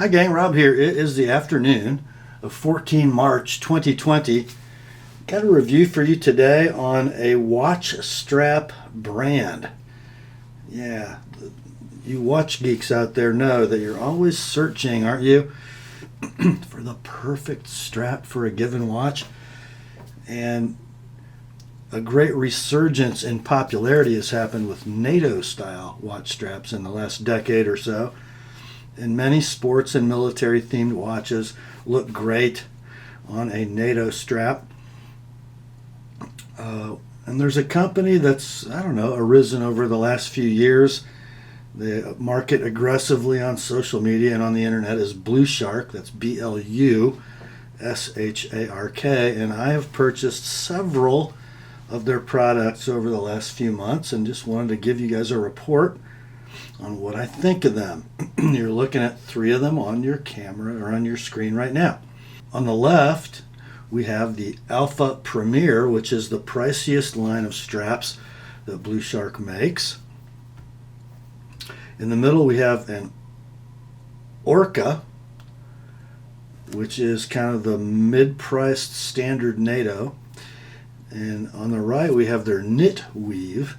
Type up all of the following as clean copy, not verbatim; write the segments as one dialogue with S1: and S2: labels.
S1: Hi gang, Rob here. It is the afternoon of 14 March 2020. Got a review for you today on a watch strap brand. Yeah, you watch geeks out there know that you're always searching, aren't you, for the perfect strap for a given watch. And a great resurgence in popularity has happened with Nato style watch straps in the last decade or so. And many sports and military themed watches look great on a Nato strap. And there's a company that's, arisen over the last few years. They market aggressively on social media and on the internet as BluShark. That's BluShark. And I have purchased several of their products over the last few months and just wanted to give you guys a report on what I think of them. You're looking at three of them on your camera or on your screen right now. On the left, we have the Alfa Premier, which is the priciest line of straps that BluShark makes. In the middle, we have an Orca, which is kind of the mid-priced standard Nato. And on the right, we have their Knit Weave,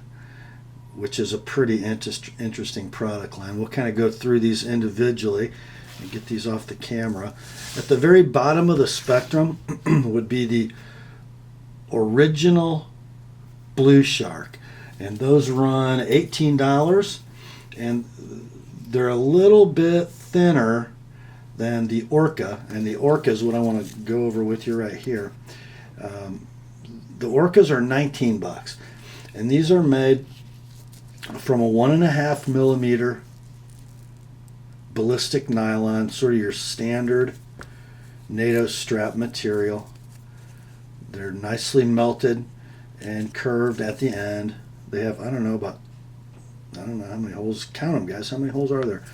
S1: which is a pretty interesting product line. We'll kind of go through these individually and get these off the camera. At the very bottom of the spectrum would be the original BluShark, and those run $18, and they're a little bit thinner than the Orca, and the Orca is what I want to go over with you right here. The Orcas are $19, and these are made from a 1.5 millimeter ballistic nylon, sort of your standard Nato strap material. They're nicely melted and curved at the end. They have, I don't know how many holes. Count them, guys. How many holes are there?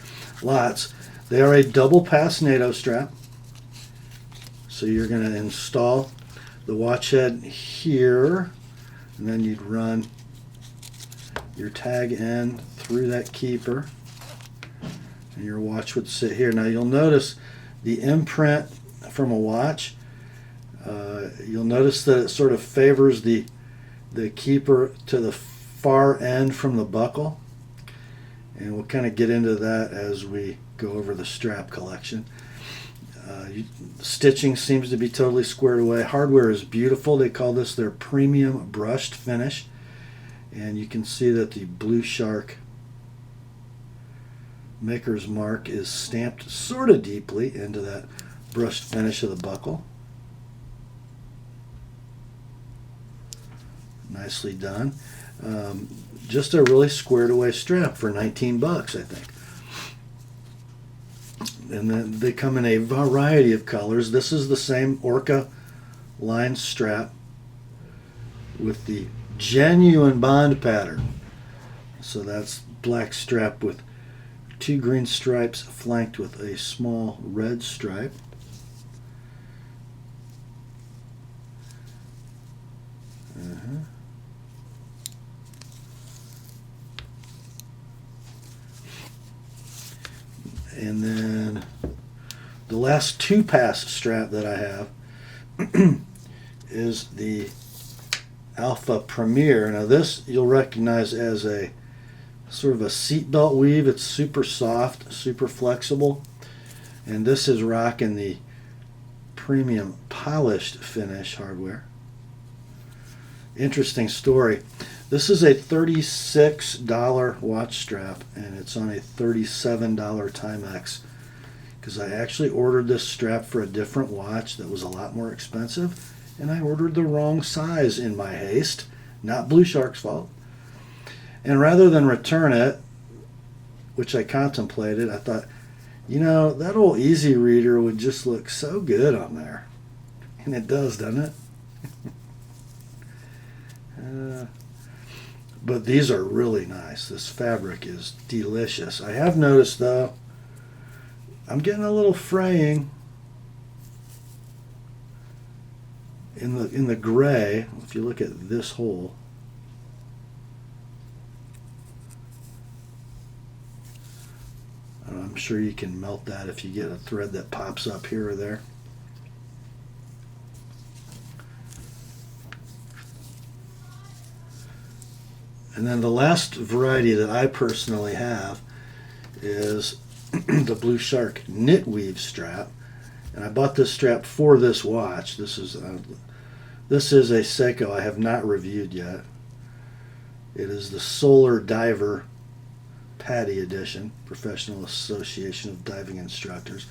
S1: Lots. They are a double pass Nato strap. So you're going to install the watch head here, and then you'd run your tag end through that keeper, and your watch would sit here. Now you'll notice the imprint from a watch. You'll notice that it sort of favors the keeper to the far end from the buckle, and we'll kind of get into that as we go over the strap collection. Stitching seems to be totally squared away. Hardware is beautiful. They call this their premium brushed finish. And you can see that the BluShark maker's mark is stamped sort of deeply into that brushed finish of the buckle. Nicely done. Just a really squared away strap for $19, I think. And then they come in a variety of colors. This is the same Orca Line strap with the genuine bond pattern. So that's black strap with two green stripes flanked with a small red stripe. And then the last two-pass strap that I have is the Alfa Premier. Now this you'll recognize as a sort of a seatbelt weave. It's super soft, super flexible, and this is rocking the premium polished finish hardware. Interesting story. This is a $36 watch strap, and it's on a $37 Timex, because I actually ordered this strap for a different watch that was a lot more expensive, and I ordered the wrong size in my haste. Not BluShark's fault. And rather than return it, which I contemplated, I thought, that old Easy Reader would just look so good on there. And it does, doesn't it? But these are really nice. This fabric is delicious. I have noticed, though, I'm getting a little fraying in the gray. If you look at this hole, I'm sure you can melt that if you get a thread that pops up here or there. And then the last variety that I personally have is the BluShark knit weave strap. And I bought this strap for this watch. This is a Seiko I have not reviewed yet. It is the Solar Diver Paddy Edition, Professional Association of Diving Instructors.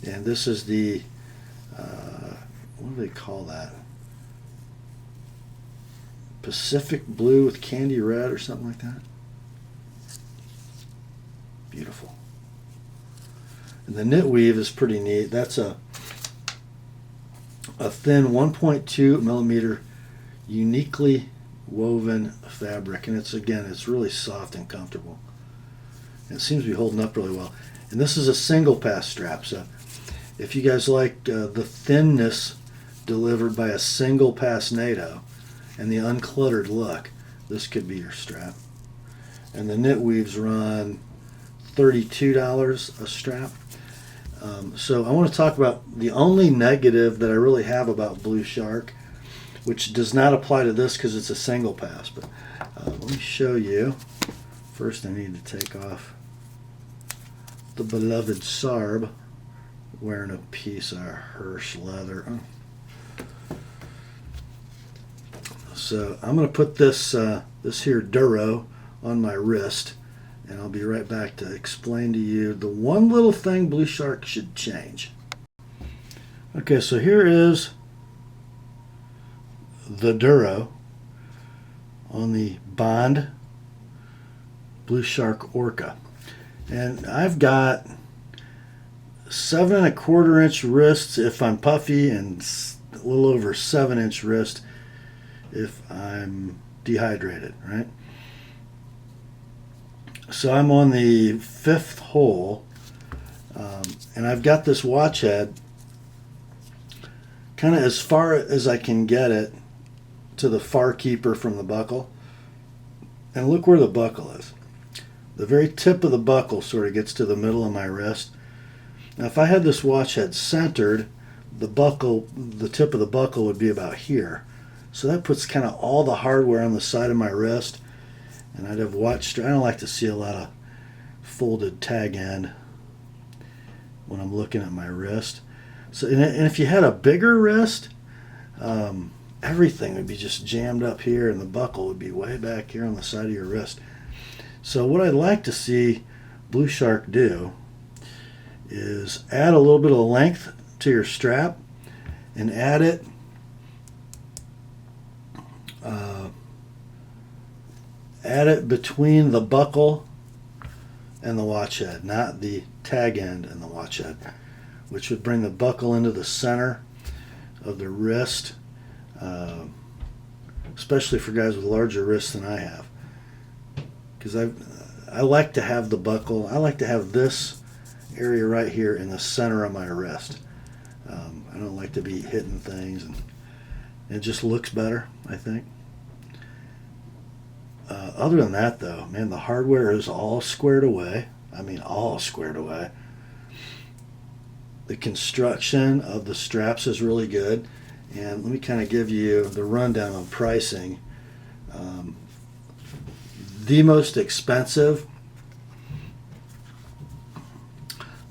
S1: And this is the, what do they call that? Pacific Blue with Candy Red or something like that. Beautiful. And the knit weave is pretty neat. That's a thin 1.2 millimeter uniquely woven fabric, and it's really soft and comfortable. And it seems to be holding up really well. And this is a single pass strap, so if you guys like the thinness delivered by a single pass NATO and the uncluttered look, this could be your strap. And the knit weaves run $32 a strap. So I want to talk about the only negative that I really have about BluShark, which does not apply to this because it's a single pass. But let me show you. First I need to take off the beloved Sarb, wearing a piece of Hirsch leather. So I'm going to put this here Duro on my wrist, and I'll be right back to explain to you the one little thing BluShark should change. Okay, so here is the Duro on the Bond BluShark Orca. And I've got 7 1/4 inch wrists if I'm puffy, and a little over 7 inch wrist if I'm dehydrated, right? So I'm on the 5th hole, and I've got this watch head kind of as far as I can get it to the far keeper from the buckle. And look where the buckle is. The very tip of the buckle sort of gets to the middle of my wrist. Now if I had this watch head centered, the tip of the buckle would be about here. So that puts kind of all the hardware on the side of my wrist. And I'd have I don't like to see a lot of folded tag end when I'm looking at my wrist. So, and if you had a bigger wrist, everything would be just jammed up here, and the buckle would be way back here on the side of your wrist. So what I'd like to see BluShark do is add a little bit of length to your strap, and add it between the buckle and the watch head, not the tag end and the watch head, which would bring the buckle into the center of the wrist, especially for guys with larger wrists than I have. Because I like to have the buckle, I like to have this area right here in the center of my wrist. I don't like to be hitting things, and it just looks better, I think. Other than that, though, man, the hardware is all squared away. I mean, all squared away. The construction of the straps is really good. And let me kind of give you the rundown on pricing. The most expensive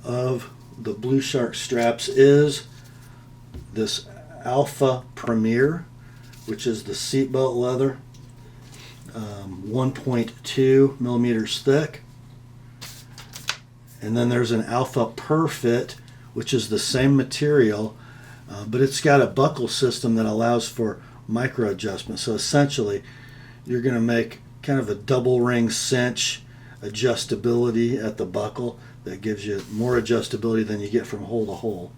S1: of the BluShark straps is this Alfa Premier, which is the seatbelt leather, 1.2 millimeters thick. And then there's an Alfa Perfit, which is the same material, but it's got a buckle system that allows for micro adjustment. So essentially, you're going to make kind of a double ring cinch adjustability at the buckle that gives you more adjustability than you get from hole to hole.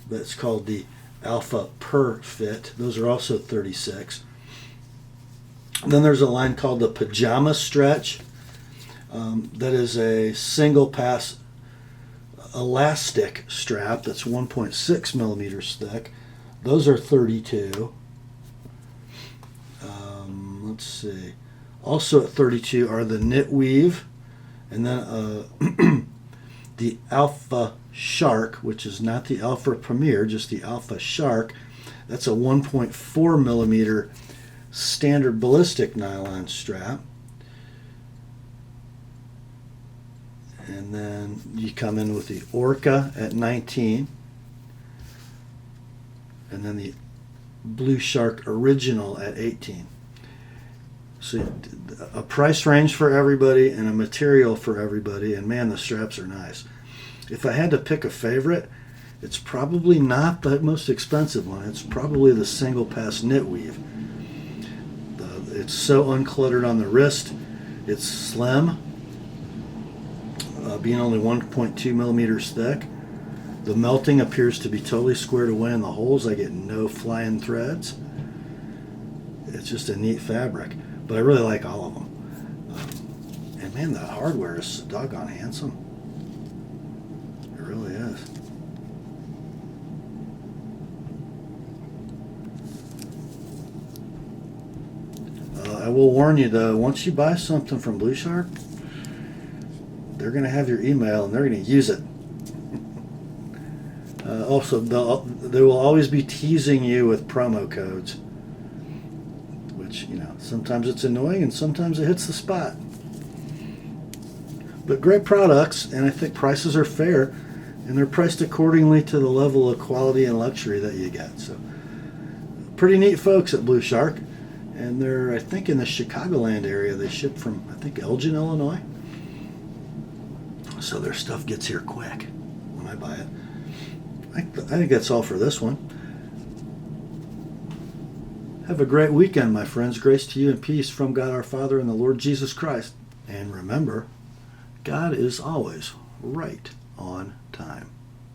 S1: That's called the Alfa Perfit. Those are also 36. Then there's a line called the Pajama Stretch. That is a single pass elastic strap that's 1.6 millimeters thick. Those are 32. Let's see. Also at 32 are the knit weave, and then the Alfa Shark, which is not the Alfa Premier, just the Alfa Shark. That's a 1.4 millimeter standard ballistic nylon strap. And then you come in with the Orca at 19. And then the BluShark Original at 18. So a price range for everybody and a material for everybody, and man, the straps are nice. If I had to pick a favorite, it's probably not the most expensive one. It's probably the single pass knit weave. It's so uncluttered on the wrist. It's slim, being only 1.2 millimeters thick. The melting appears to be totally squared away in the holes. I get no flying threads. It's just a neat fabric, but I really like all of them. And man, the hardware is doggone handsome. It really is. I will warn you though, once you buy something from BluShark, they're going to have your email and they're going to use it. Also, they will always be teasing you with promo codes, which, you know, sometimes it's annoying and sometimes it hits the spot. But great products, and I think prices are fair, and they're priced accordingly to the level of quality and luxury that you get. So, pretty neat folks at BluShark, and they're, I think, in the Chicagoland area. They ship from, I think, Elgin, Illinois. So their stuff gets here quick when I buy it. I think that's all for this one. Have a great weekend, my friends. Grace to you and peace from God our Father and the Lord Jesus Christ. And remember, God is always right on time.